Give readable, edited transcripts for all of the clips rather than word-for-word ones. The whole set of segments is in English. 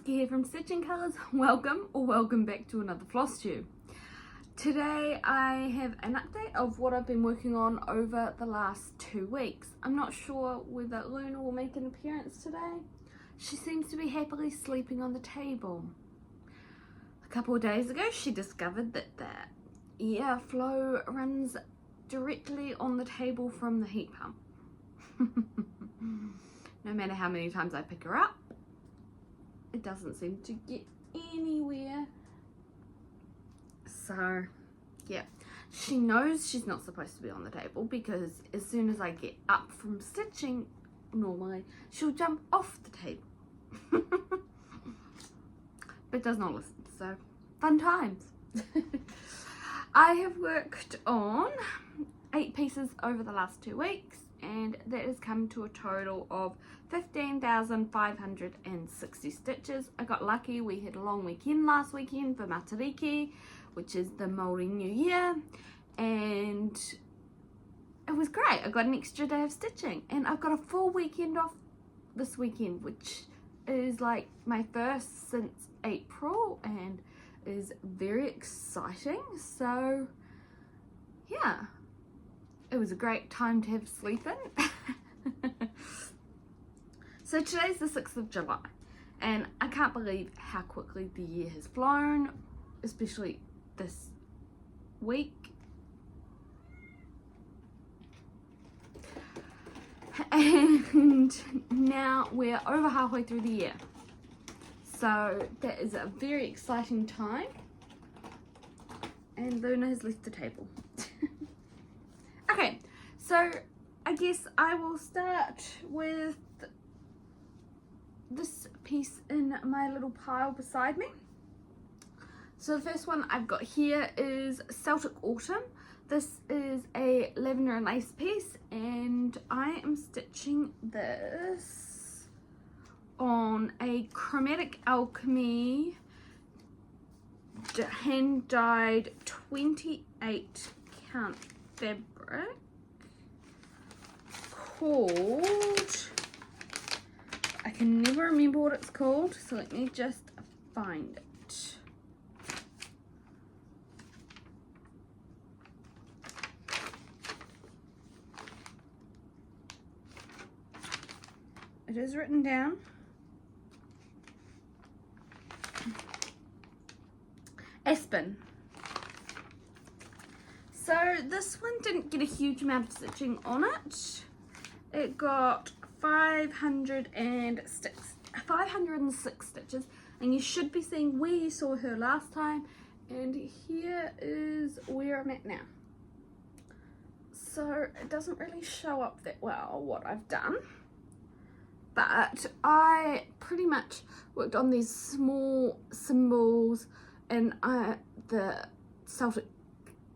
Jessica here from Stitching Colours. Welcome back to another Flosstube. Today I have an update of what I've been working on over the last 2 weeks. I'm not sure whether Luna will make an appearance today. She seems to be happily sleeping on the table. A couple of days ago she discovered that the airflow runs directly on the table from the heat pump. No matter how many times I pick her up, it doesn't seem to get anywhere. So yeah, she knows she's not supposed to be on the table because as soon as I get up from stitching, normally she'll jump off the table. But does not listen, so fun times. I have worked on 8 pieces over the last 2 weeks, and that has come to a total of 15,560 stitches. I got lucky, we had a long weekend last weekend for Matariki, which is the Māori New Year, and it was great. I got an extra day of stitching, and I've got a full weekend off this weekend, which is like my first since April and is very exciting. So yeah, it was a great time to have sleep in. So today's the 6th of July, and I can't believe how quickly the year has flown, especially this week. And now we're over halfway through the year. So that is a very exciting time. And Luna has left the table. Okay, so I guess I will start with this piece in my little pile beside me. So the first one I've got here is Celtic Autumn. This is a lavender and lace piece, and I am stitching this on a Chromatic Alchemy hand dyed 28 count fabric called, I can never remember what it's called, so let me just find it. It is written down. Aspen. So this one didn't get a huge amount of stitching on it. It got 506 stitches, and you should be seeing where you saw her last time, and here is where I'm at now. So it doesn't really show up that well what I've done, but I pretty much worked on these small symbols and the Celtic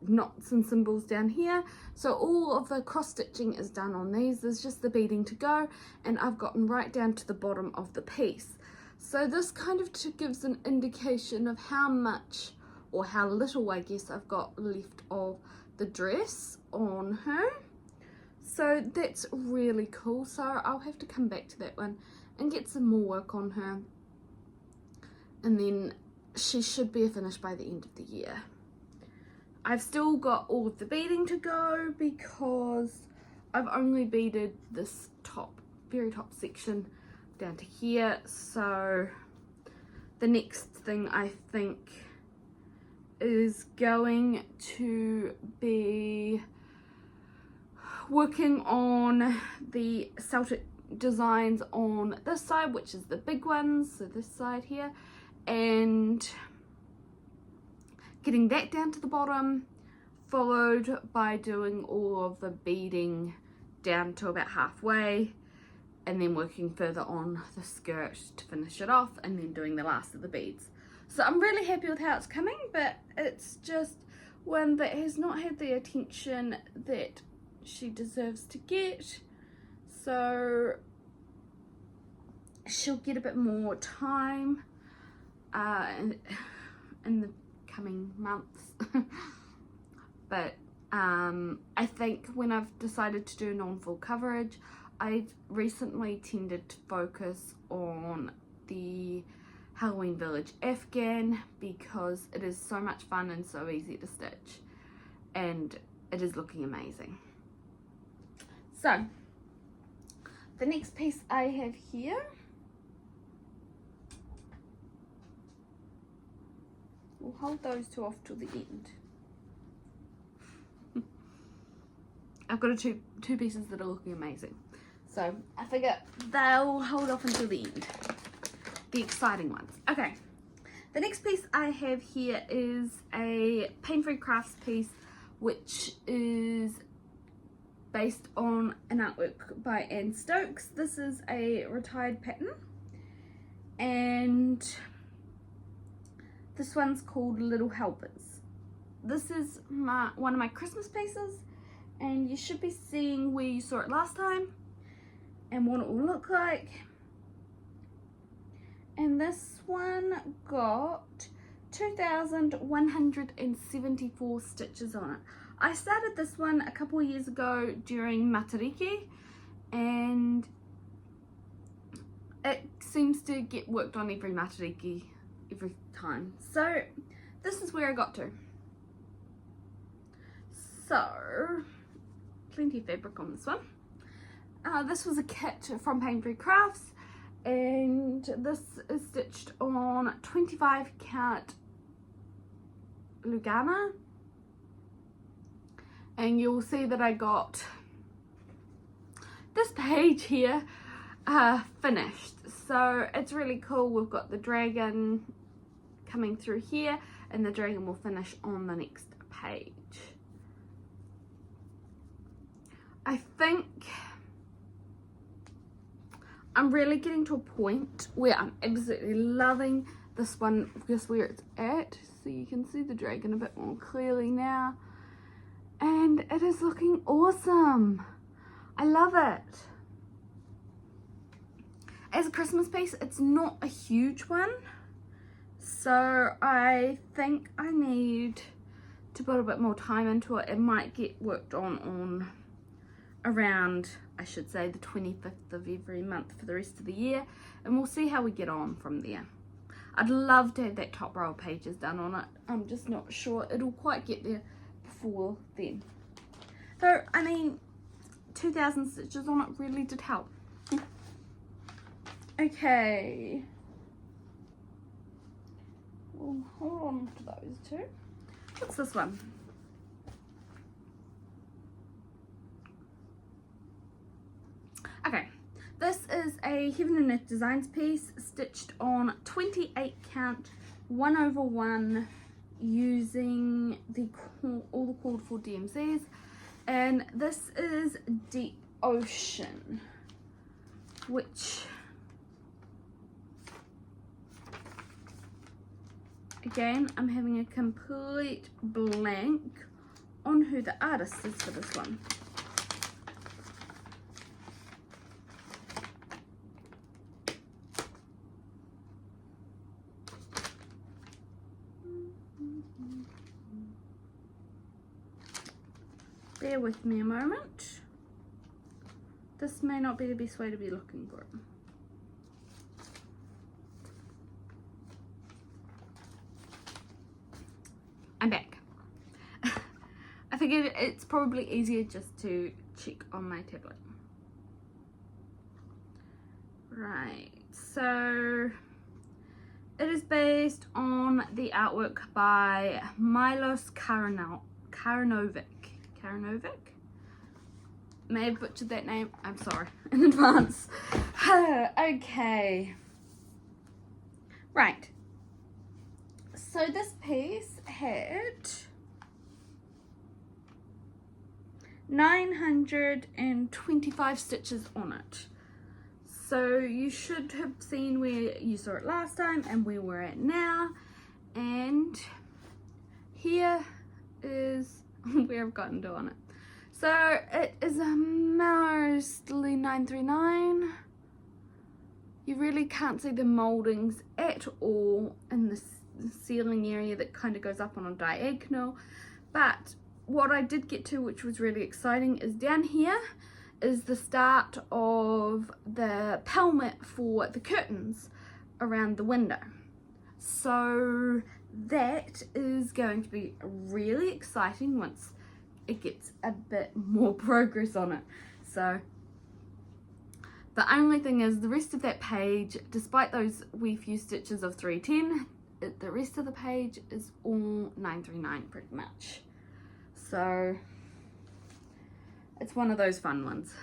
knots and symbols down here. So all of the cross stitching is done on these. There's just the beading to go, and I've gotten right down to the bottom of the piece. So this kind of gives an indication of how much, or how little I guess, I've got left of the dress on her. So that's really cool. So I'll have to come back to that one and get some more work on her, and then she should be finished by the end of the year. I've still got all of the beading to go because I've only beaded this very top section down to here. So the next thing I think is going to be working on the Celtic designs on this side, which is the big ones, so this side here, and getting that down to the bottom, followed by doing all of the beading down to about halfway, and then working further on the skirt to finish it off, and then doing the last of the beads. So I'm really happy with how it's coming, but it's just one that has not had the attention that she deserves to get. So she'll get a bit more time in the coming months. But I think when I've decided to do non-full coverage, I've recently tended to focus on the Halloween Village Afghan, because it is so much fun and so easy to stitch, and it is looking amazing. So the next piece I have here, we'll hold those two off till the end. I've got two pieces that are looking amazing, so I figure they'll hold off until the end, the exciting ones. Okay, the next piece I have here is a Pain-Free Crafts piece, which is based on an artwork by Anne Stokes. This is a retired pattern, and this one's called Little Helpers. This is one of my Christmas pieces, and you should be seeing where you saw it last time and what it will look like. And this one got 2,174 stitches on it. I started this one a couple of years ago during Matariki, and it seems to get worked on every Matariki every time. So this is where I got to. So plenty of fabric on this one. This was a kit from Pain-Free Crafts, and this is stitched on 25 count Lugana, and you'll see that I got this page here finished, so it's really cool. We've got the dragon coming through here, and the dragon will finish on the next page. I think I'm really getting to a point where I'm absolutely loving this one, just where it's at. So you can see the dragon a bit more clearly now, and it is looking awesome. I love it. As a Christmas piece, it's not a huge one, so I think I need to put a bit more time into it. It might get worked on around, I should say, the 25th of every month for the rest of the year, and we'll see how we get on from there. I'd love to have that top row of pages done on it. I'm just not sure it'll quite get there before then. So, I mean, 2,000 stitches on it really did help. Okay. We'll hold on to those two. What's this one? Okay, this is a Heaven and Earth Designs piece stitched on 28 count 1/1 using all the called for DMCs, and this is Deep Ocean, which again, I'm having a complete blank on who the artist is for this one. Bear with me a moment. This may not be the best way to be looking for it. I'm back. I figured it's probably easier just to check on my tablet. Right, so it is based on the artwork by Milos Karanovic. May have butchered that name, I'm sorry in advance. Okay, right, so this piece had 925 stitches on it, so you should have seen where you saw it last time and where we're at now, and here is where I've gotten to on it. So it is mostly 939. You really can't see the mouldings at all in the ceiling area that kind of goes up on a diagonal, but what I did get to, which was really exciting, is down here is the start of the pelmet for the curtains around the window. So that is going to be really exciting once it gets a bit more progress on it. So the only thing is, the rest of that page, despite those wee few stitches of 310, the rest of the page is all 939 pretty much. So it's one of those fun ones.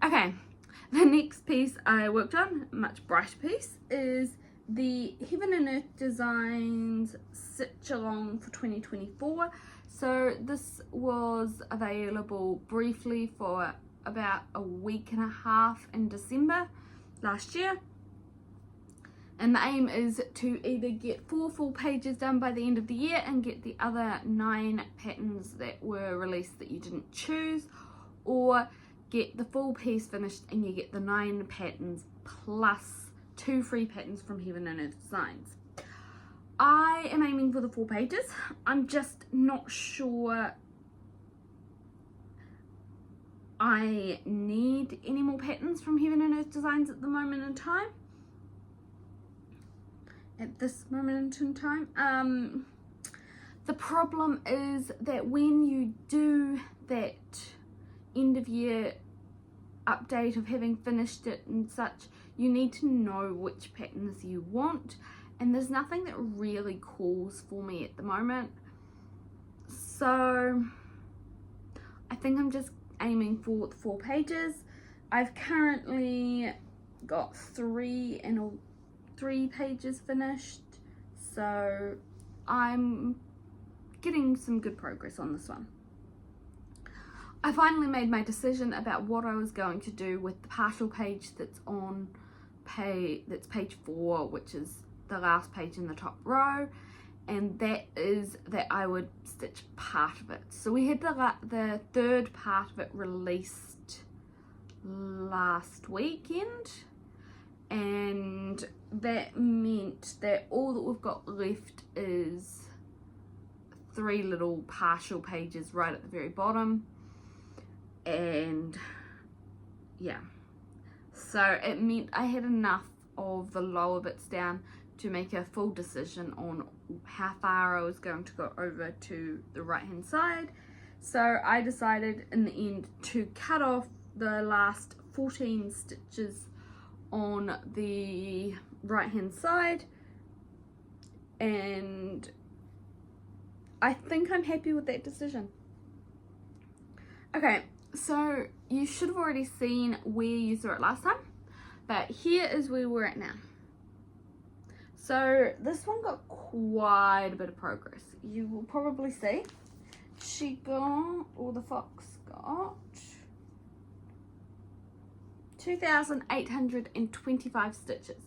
Okay, the next piece I worked on, a much brighter piece, is the Heaven and Earth Designs Stitch Along for 2024. So this was available briefly for about a week and a half in December last year. And the aim is to either get 4 full pages done by the end of the year and get the other 9 patterns that were released that you didn't choose, or get the full piece finished and you get the 9 patterns plus 2 free patterns from Heaven and Earth Designs. I am aiming for the 4 pages. I'm just not sure I need any more patterns from Heaven and Earth Designs at the moment in time. At this moment in time. The problem is that when you do that end of year update of having finished it and such, you need to know which patterns you want, and there's nothing that really calls for me at the moment. So I think I'm just aiming for the 4 pages. I've currently got 3 pages finished, so I'm getting some good progress on this one. I finally made my decision about what I was going to do with the partial page that's on page 4, which is the last page in the top row, and that is that I would stitch part of it. So we had the third part of it released last weekend, and that meant that all that we've got left is 3 little partial pages right at the very bottom. And yeah, so it meant I had enough of the lower bits down to make a full decision on how far I was going to go over to the right hand side. So I decided in the end to cut off the last 14 stitches on the right hand side, and I think I'm happy with that decision. Okay, so you should have already seen where you saw it last time, but here is where we're at now. So this one got quite a bit of progress. You will probably see she got, or the fox got, 2,825 stitches.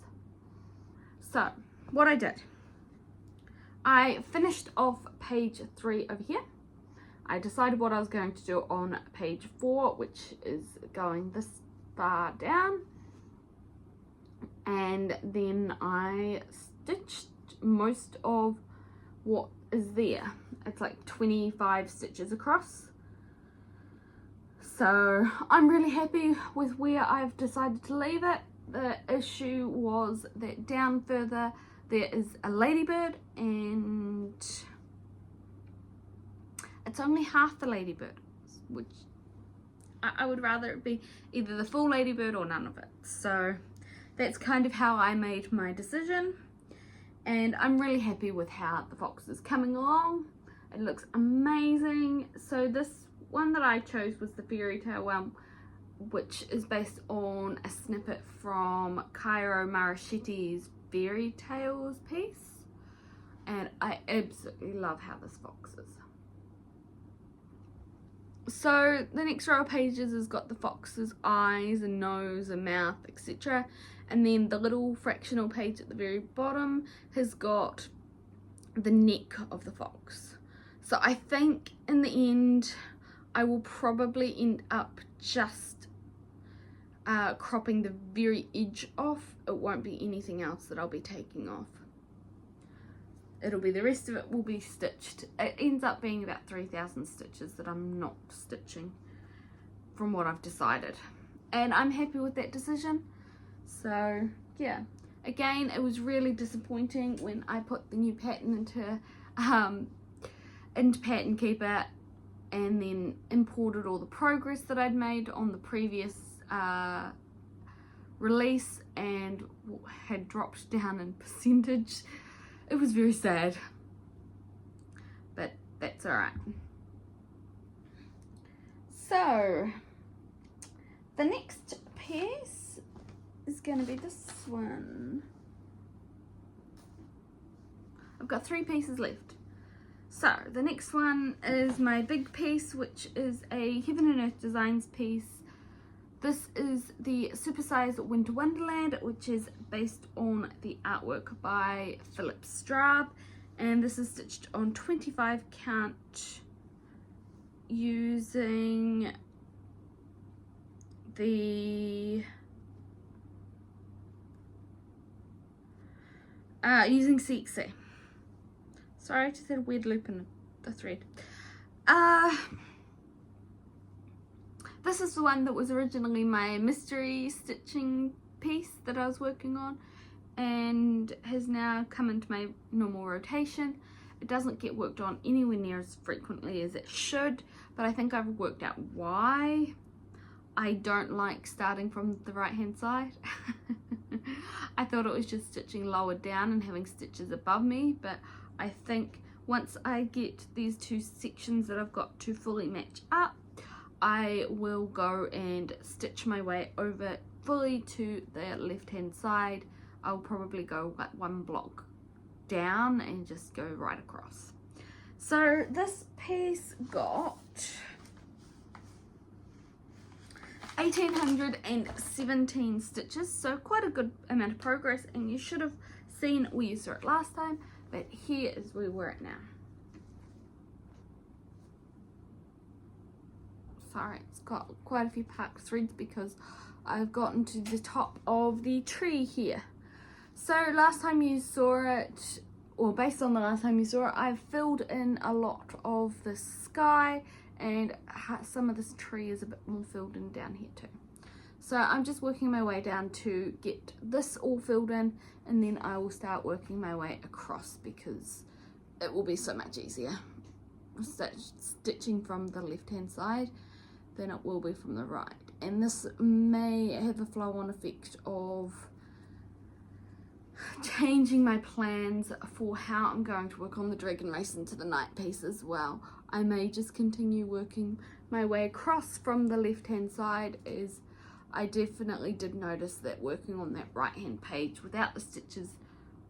So what I did, I finished off page 3 over here. I decided what I was going to do on page 4, which is going this far down, and then I stitched most of what is there. It's like 25 stitches across. So I'm really happy with where I've decided to leave it. The issue was that down further there is a ladybird, and it's only half the ladybird, which I would rather it be either the full ladybird or none of it. So that's kind of how I made my decision, and I'm really happy with how the fox is coming along. It looks amazing. So this one that I chose was the fairy tale one, which is based on a snippet from Cairo Marachetti's Fairy Tales piece, and I absolutely love how this fox is. So the next row of pages has got the fox's eyes and nose and mouth, etc. And then the little fractional page at the very bottom has got the neck of the fox. So I think in the end I will probably end up just cropping the very edge off. It won't be anything else that I'll be taking off. It'll be, the rest of it will be stitched. It ends up being about 3,000 stitches that I'm not stitching from what I've decided, and I'm happy with that decision. So yeah, Again, it was really disappointing when I put the new pattern into Pattern Keeper and then imported all the progress that I'd made on the previous release and had dropped down in percentage. It was very sad, but that's alright. So the next piece is going to be this one. I've got 3 pieces left. So the next one is my big piece, which is a Heaven and Earth Designs piece. This is the supersized Winter Wonderland, which is based on the artwork by Philip Straub, and this is stitched on 25 count using the using CXC. Sorry, I just had a weird loop in the thread. This is the one that was originally my mystery stitching piece that I was working on and has now come into my normal rotation. It doesn't get worked on anywhere near as frequently as it should, but I think I've worked out why. I don't like starting from the right hand side. I thought it was just stitching lower down and having stitches above me, but I think once I get these 2 sections that I've got to fully match up, I will go and stitch my way over fully to the left hand side. I'll probably go like 1 block down and just go right across. So this piece got 1817 stitches, so quite a good amount of progress, and you should have seen where you saw it last time, but here is where we're at now. Sorry, it's got quite a few packed threads because I've gotten to the top of the tree here. So last time you saw it, or based on the last time you saw it, I've filled in a lot of the sky, and some of this tree is a bit more filled in down here too. So I'm just working my way down to get this all filled in, and then I will start working my way across because it will be so much easier stitching from the left hand side than it will be from the right. And this may have a flow-on effect of changing my plans for how I'm going to work on the Dragon Race into the night piece as well. I may just continue working my way across from the left hand side, as I definitely did notice that working on that right hand page without the stitches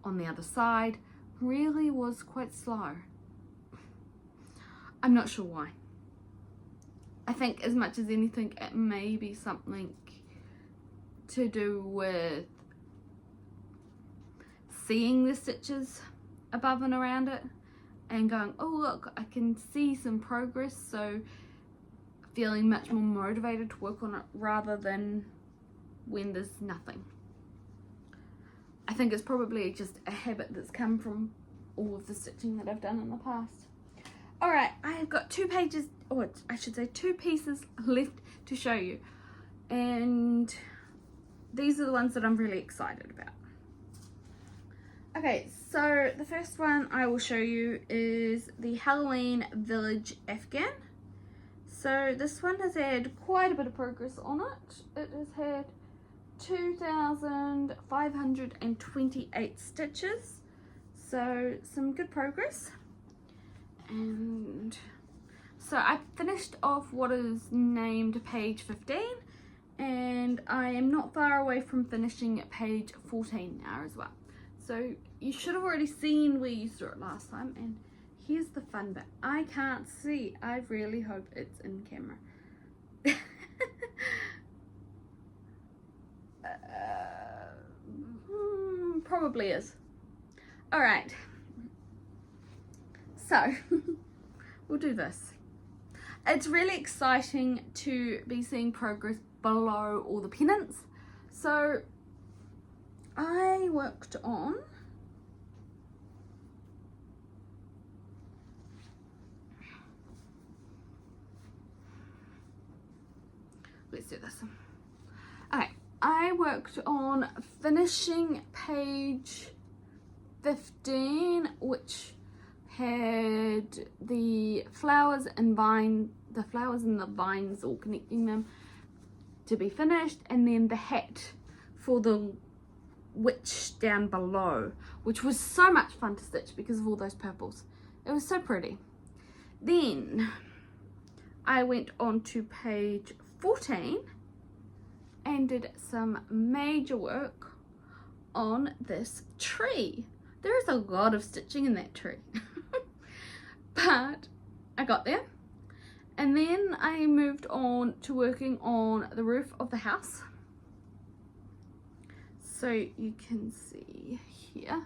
on the other side really was quite slow. I'm not sure why. I think as much as anything it may be something to do with seeing the stitches above and around it and going, oh look, I can see some progress, so feeling much more motivated to work on it rather than when there's nothing. I think it's probably just a habit that's come from all of the stitching that I've done in the past. Alright, I've got 2 pages, or I should say 2 pieces left to show you, and these are the ones that I'm really excited about. Okay, so the first one I will show you is the Halloween Village Afghan. So this one has had quite a bit of progress on it. It has had 2,528 stitches, so some good progress. And so I finished off what is named page 15, and I am not far away from finishing at page 14 now as well. So you should have already seen where you saw it last time, and here's the fun bit. I can't see. I really hope it's in camera. Probably is. Alright. So, we'll do this. It's really exciting to be seeing progress below all the pennants. So, I worked on let's do this. Okay, I worked on finishing page 15, which had the flowers and the vines all connecting them to be finished, and then the hat for the witch down below, which was so much fun to stitch because of all those purples. It was so pretty. Then I went on to page 14 and did some major work on this tree. There is a lot of stitching in that tree. But I got there, and then I moved on to working on the roof of the house. So you can see here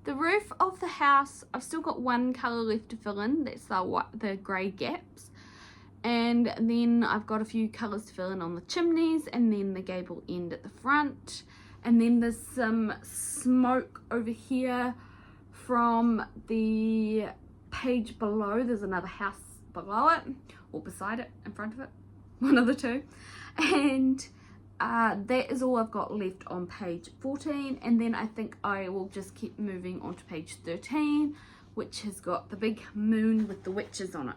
the roof of the house. I've still got one colour left to fill in, that's the grey gaps, and then I've got a few colours to fill in on the chimneys and then the gable end at the front, and then there's some smoke over here from the page below. There's another house below it, or beside it, in front of it, one of the two, and that is all I've got left on page 14. And then I think I will just keep moving on to page 13, which has got the big moon with the witches on it.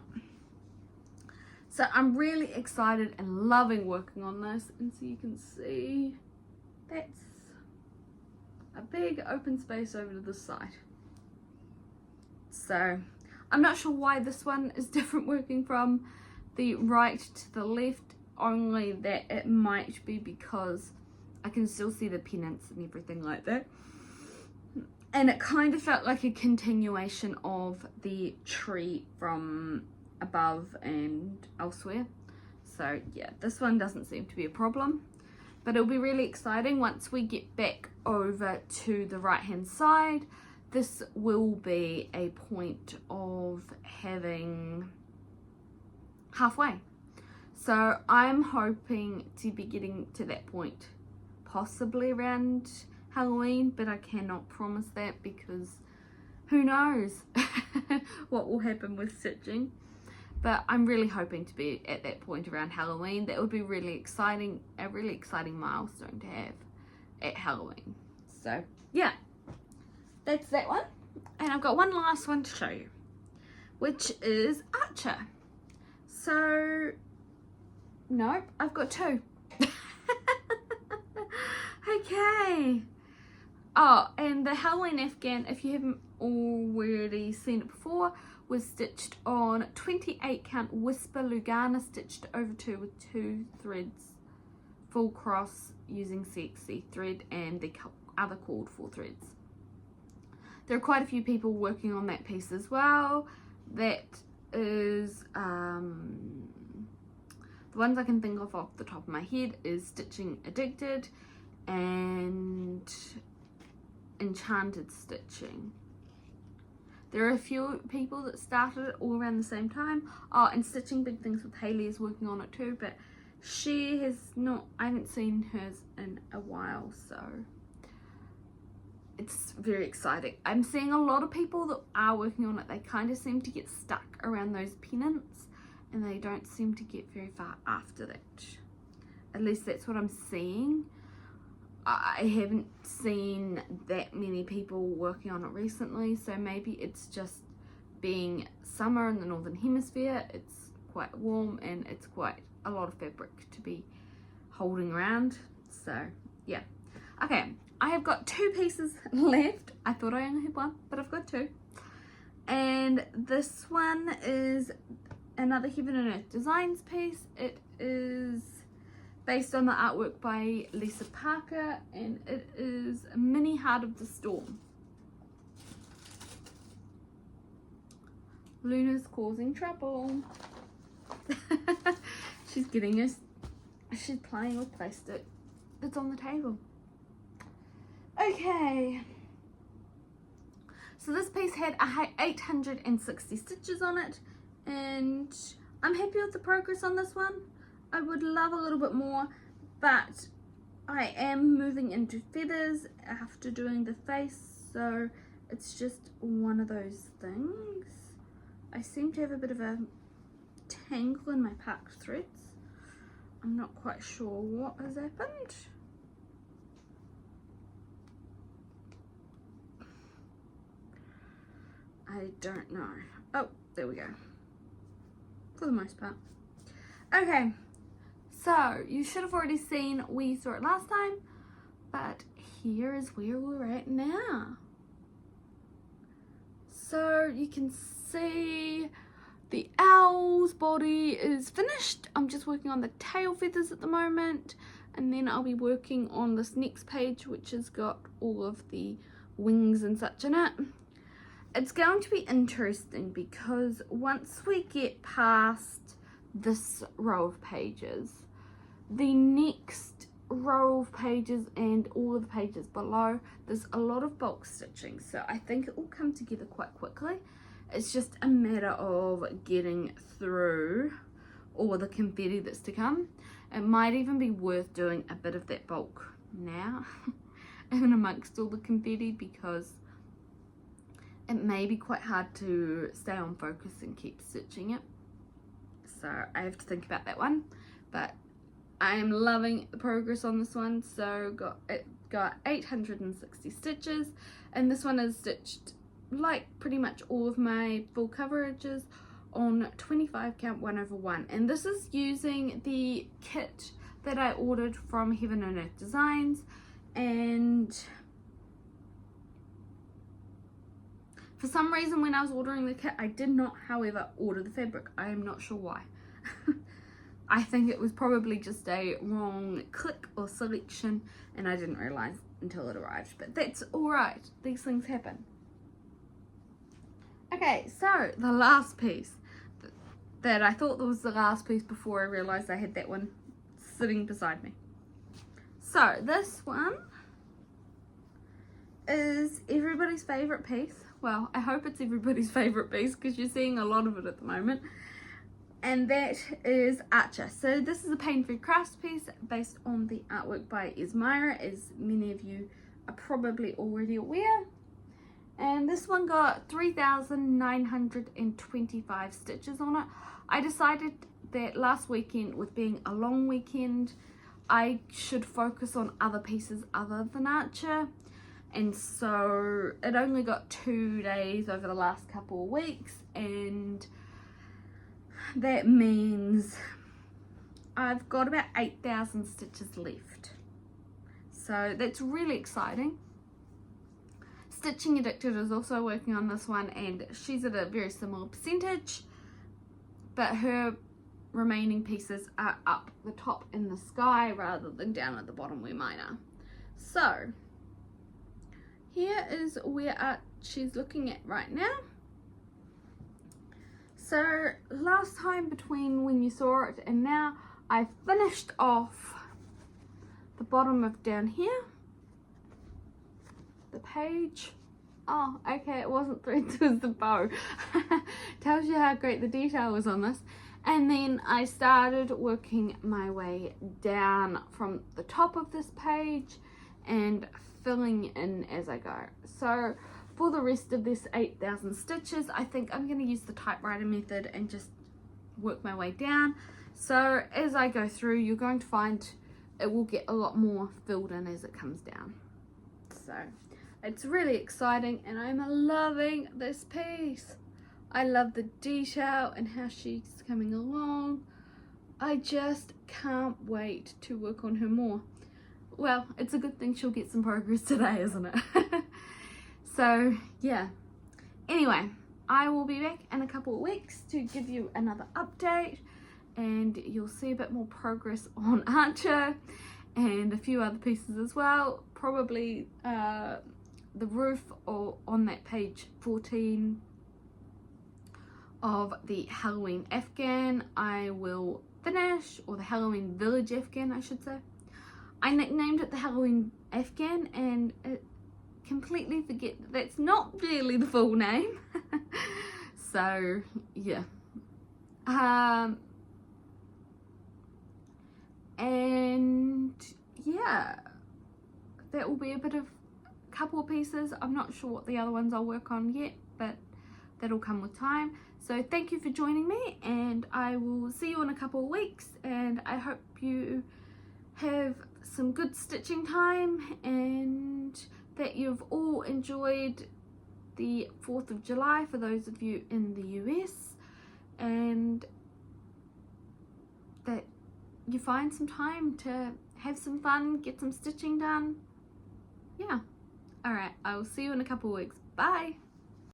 So I'm really excited and loving working on this, and so you can see that's a big open space over to the side. So I'm not sure why this one is different working from the right to the left, only that it might be because I can still see the pennants and everything like that. And it kind of felt like a continuation of the tree from above and elsewhere. So yeah, this one doesn't seem to be a problem. But it'll be really exciting once we get back over to the right hand side. This will be a point of having halfway. So I'm hoping to be getting to that point possibly around Halloween, but I cannot promise that because who knows what will happen with stitching. But I'm really hoping to be at that point around Halloween. That would be really exciting, a really exciting milestone to have at Halloween. So yeah, that's that one. And I've got one last one to show you, which is Archer. So, nope, I've got two. Okay. Oh, and the Halloween Afghan, if you haven't already seen it before, was stitched on 28 count Whisper Lugana, stitched over 2 with 2 threads, full cross using CXC thread, and the other cord 4 threads. There are quite a few people working on that piece as well. That is the ones I can think of off the top of my head is Stitching Addicted and Enchanted Stitching. There are a few people that started it all around the same time. Oh, and Stitching Big Things with Hayley is working on it too, but she has not, I haven't seen hers in a while, so it's very exciting. I'm seeing a lot of people that are working on it. They kind of seem to get stuck around those pennants and they don't seem to get very far after that. At least that's what I'm seeing. I haven't seen that many people working on it recently, so maybe it's just being summer in the Northern Hemisphere. It's quite warm and it's quite a lot of fabric to be holding around. So yeah, okay, I have got 2 pieces left. I thought I only had 1, but I've got 2. And this one is another Heaven and Earth Designs piece. It is based on the artwork by Lisa Parker, and it is Mini Heart of the Storm. Luna's causing trouble. She's playing with plastic that's on the table. Okay, so this piece had 860 stitches on it, and I'm happy with the progress on this one. I would love a little bit more, but I am moving into feathers after doing the face, so it's just one of those things. I seem to have a bit of a tangle in my packed threads. I'm not quite sure what has happened. I don't know. Oh, there we go. For the most part. Okay, so you should have already seen where you saw it last time, but here is where we're at now. So you can see the owl's body is finished. I'm just working on the tail feathers at the moment, and then I'll be working on this next page, which has got all of the wings and such in it. It's going to be interesting because once we get past this row of pages, the next row of pages and all of the pages below, there's a lot of bulk stitching, so I think it will come together quite quickly. It's just a matter of getting through all the confetti that's to come. It might even be worth doing a bit of that bulk now and amongst all the confetti, because it may be quite hard to stay on focus and keep stitching it. So I have to think about that one, but I am loving the progress on this one. So it got 860 stitches, and this one is stitched like pretty much all of my full coverages on 25 count 1/1, and this is using the kit that I ordered from Heaven and Earth Designs. And for some reason when I was ordering the kit, I did not, however, order the fabric. I am not sure why. I think it was probably just a wrong click or selection, and I didn't realize until it arrived, but that's alright, these things happen. Okay, so the last piece that I thought was the last piece before I realized I had that one sitting beside me. So this one is everybody's favorite piece. Well, I hope it's everybody's favorite piece because you're seeing a lot of it at the moment. And that is Archer. So this is a pain-free crafts piece based on the artwork by Esmira, as many of you are probably already aware. And this one got 3,925 stitches on it. I decided that last weekend, with being a long weekend, I should focus on other pieces other than Archer. And so it only got 2 days over the last couple of weeks, and that means I've got about 8,000 stitches left. So that's really exciting. Stitching Addicted is also working on this one, and she's at a very similar percentage, but her remaining pieces are up the top in the sky rather than down at the bottom where mine are. So here is where she's looking at right now. So last time, between when you saw it and now, I finished off the bottom of down here, the page. Oh, okay, it wasn't threads, it was the bow. Tells you how great the detail was on this. And then I started working my way down from the top of this page and filling in as I go. So for the rest of this 8,000 stitches, I think I'm going to use the typewriter method and just work my way down. So as I go through, you're going to find it will get a lot more filled in as it comes down. So it's really exciting, and I'm loving this piece. I love the detail and how she's coming along. I just can't wait to work on her more. Well, it's a good thing she'll get some progress today, isn't it? So yeah, anyway, I will be back in a couple of weeks to give you another update, and you'll see a bit more progress on Archer and a few other pieces as well. Probably the roof, or on that page 14 of the Halloween Afghan, I will finish, or the Halloween Village Afghan I should say. I nicknamed it the Halloween Afghan, and it completely forget that that's not really the full name. So yeah, and yeah, that will be a bit of couple of pieces. I'm not sure what the other ones I'll work on yet, but that'll come with time. So thank you for joining me, and I will see you in a couple of weeks, and I hope you have some good stitching time and that you've all enjoyed the 4th of July for those of you in the US, and that you find some time to have some fun, get some stitching done. Yeah. Alright, I will see you in a couple of weeks. Bye!